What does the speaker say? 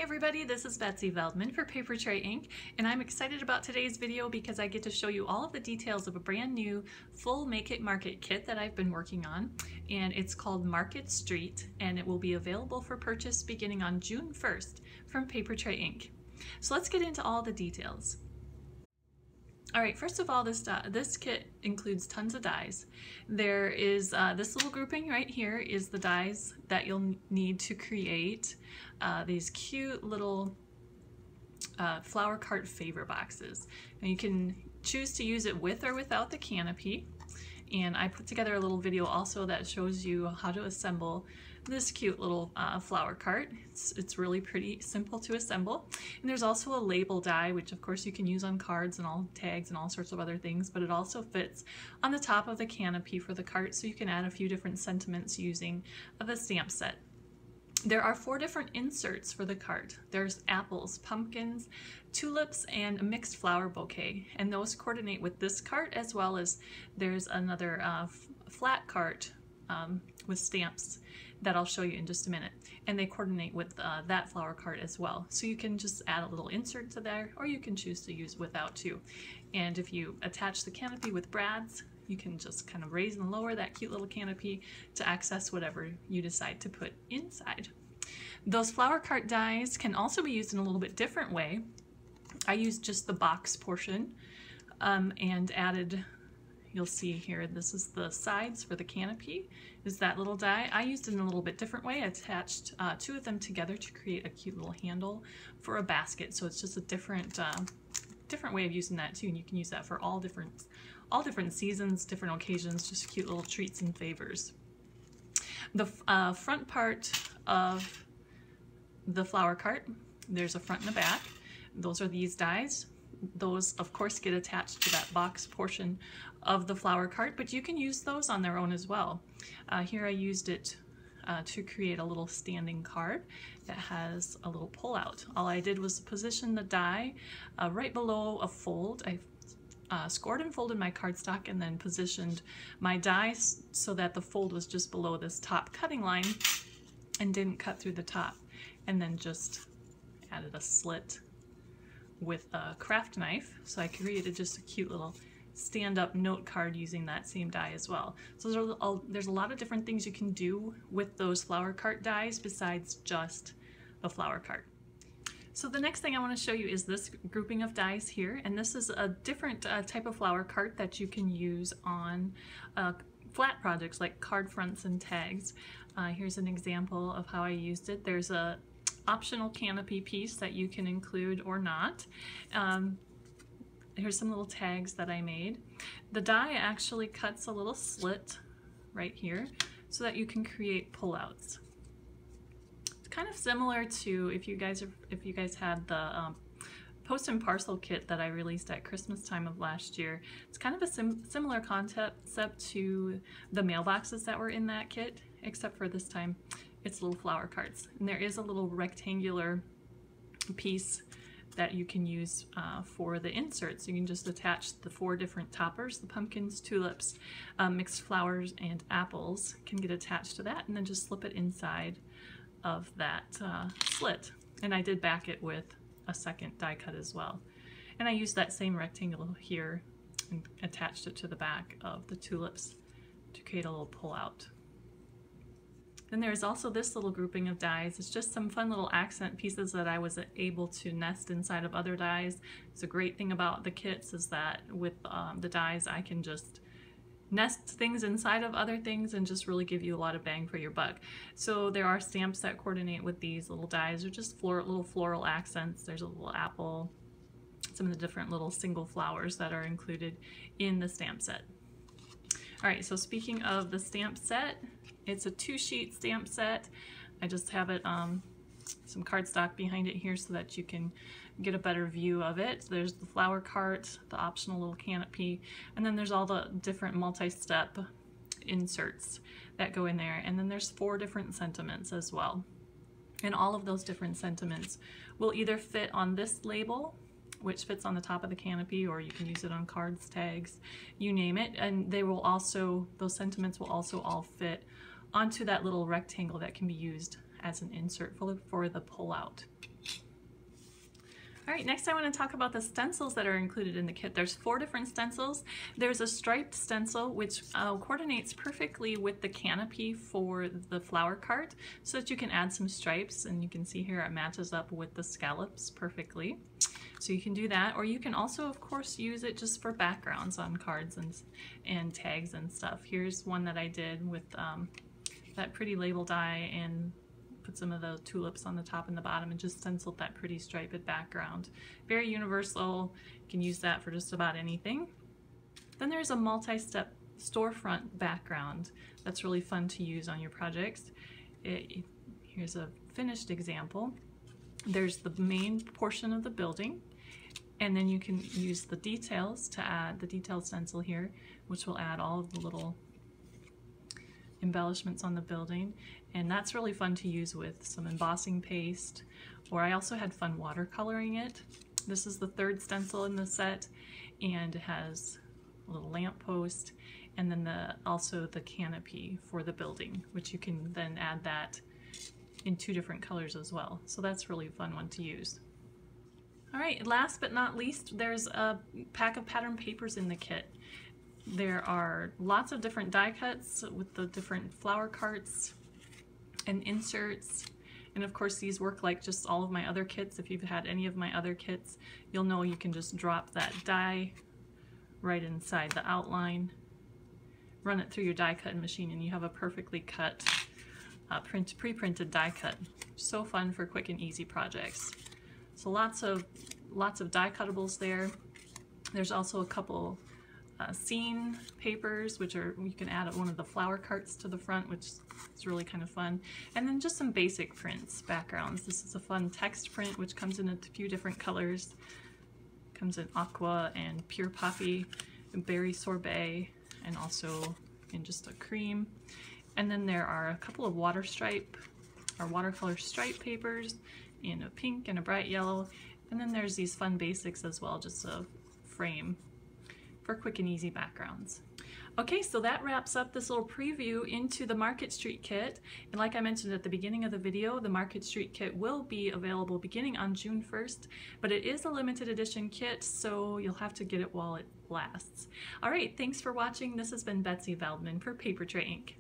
everybody, this is Betsy Veldman for Papertrey Inc. and I'm excited about today's video because I get to show you all of the details of a brand new full Make It Market kit that I've been working on, and it's called Market Street, and it will be available for purchase beginning on June 1st from Papertrey Inc. So let's get into all the details. Alright, first of all, this kit includes tons of dies. There is this little grouping right here is the dies that you'll need to create these cute little flower cart favor boxes. And you can choose to use it with or without the canopy. And I put together a little video also that shows you how to assemble this cute little flower cart. It's really pretty simple to assemble. And there's also a label die, which of course you can use on cards and all tags and all sorts of other things, but it also fits on the top of the canopy for the cart, so you can add a few different sentiments using the stamp set. There are 4 different inserts for the cart. There's apples, pumpkins, tulips, and a mixed flower bouquet, and those coordinate with this cart, as well as there's another flat cart with stamps that I'll show you in just a minute, and they coordinate with that flower cart as well. So you can just add a little insert to there, or you can choose to use without too. And if you attach the canopy with brads, you can just kind of raise and lower that cute little canopy to access whatever you decide to put inside. Those flower cart dies can also be used in a little bit different way. I used just the box portion and added, you'll see here, this is the sides for the canopy, is that little die. I used it in a little bit different way. I attached 2 of them together to create a cute little handle for a basket. So it's just a different way of using that too, and you can use that for all different seasons, different occasions, just cute little treats and favors. The front part of the flower cart, there's a front and a back. Those are these dies. Those of course get attached to that box portion of the flower cart, but you can use those on their own as well. Here I used it to create a little standing card that has a little pull out. All I did was position the die right below a fold. I scored and folded my cardstock and then positioned my die so that the fold was just below this top cutting line and didn't cut through the top, and then just added a slit with a craft knife. So I created just a cute little stand-up note card using that same die as well. So there's a lot of different things you can do with those flower cart dies besides just the flower cart. So the next thing I want to show you is this grouping of dies here, and this is a different type of flower cart that you can use on flat projects like card fronts and tags. Here's an example of how I used it. There's a optional canopy piece that you can include or not. Here's some little tags that I made. The die actually cuts a little slit right here so that you can create pullouts. It's kind of similar to if you guys had the post and parcel kit that I released at Christmas time of last year. It's kind of a similar concept to the mailboxes that were in that kit, except for this time it's little flower carts. And there is a little rectangular piece that you can use for the inserts. You can just attach the 4 different toppers, the pumpkins, tulips, mixed flowers, and apples can get attached to that, and then just slip it inside of that slit. And I did back it with a second die cut as well. And I used that same rectangle here and attached it to the back of the tulips to create a little pull out. Then there's also this little grouping of dies. It's just some fun little accent pieces that I was able to nest inside of other dies. It's a great thing about the kits is that with the dies I can just nest things inside of other things and just really give you a lot of bang for your buck. So there are stamps that coordinate with these little dies. They're just little floral accents. There's a little apple, some of the different little single flowers that are included in the stamp set. Alright, so speaking of the stamp set, it's a 2-sheet stamp set. I just have it some cardstock behind it here so that you can get a better view of it. There's the flower cart, the optional little canopy, and then there's all the different multi-step inserts that go in there. And then there's 4 different sentiments as well. And all of those different sentiments will either fit on this label, which fits on the top of the canopy, or you can use it on cards, tags, you name it. And they will also, those sentiments will also all fit onto that little rectangle that can be used as an insert for the pull-out. All right, next I want to talk about the stencils that are included in the kit. There's 4 different stencils. There's a striped stencil which coordinates perfectly with the canopy for the flower cart so that you can add some stripes, and you can see here it matches up with the scallops perfectly. So you can do that, or you can also of course use it just for backgrounds on cards and tags and stuff. Here's one that I did with that pretty label die and put some of the tulips on the top and the bottom and just stenciled that pretty striped background. Very universal, you can use that for just about anything. Then there's a multi-step storefront background that's really fun to use on your projects. Here's a finished example. There's the main portion of the building, and then you can use the details to add the detail stencil here, which will add all of the little embellishments on the building, and that's really fun to use with some embossing paste, or I also had fun watercoloring it. This is the 3rd stencil in the set, and it has a little lamp post, and then also the canopy for the building, which you can then add that in 2 different colors as well. So that's really a fun one to use. All right, last but not least, there's a pack of pattern papers in the kit. There are lots of different die cuts with the different flower carts and inserts. And of course these work like just all of my other kits. If you've had any of my other kits, you'll know you can just drop that die right inside the outline, run it through your die cutting machine, and you have a perfectly cut pre-printed die cut. So fun for quick and easy projects. So lots of die cuttables there. There's also a couple scene papers, which you can add one of the flower carts to the front, which is really kind of fun. And then just some basic prints, backgrounds. This is a fun text print, which comes in a few different colors. Comes in aqua and pure poppy and berry sorbet, and also in just a cream. And then there are a couple of watercolor stripe papers in a pink and a bright yellow. And then there's these fun basics as well, just a frame for quick and easy backgrounds. Okay, so that wraps up this little preview into the Market Street kit. And like I mentioned at the beginning of the video, the Market Street kit will be available beginning on June 1st, but it is a limited edition kit, so you'll have to get it while it lasts. All right, thanks for watching. This has been Betsy Veldman for Papertrey Inc.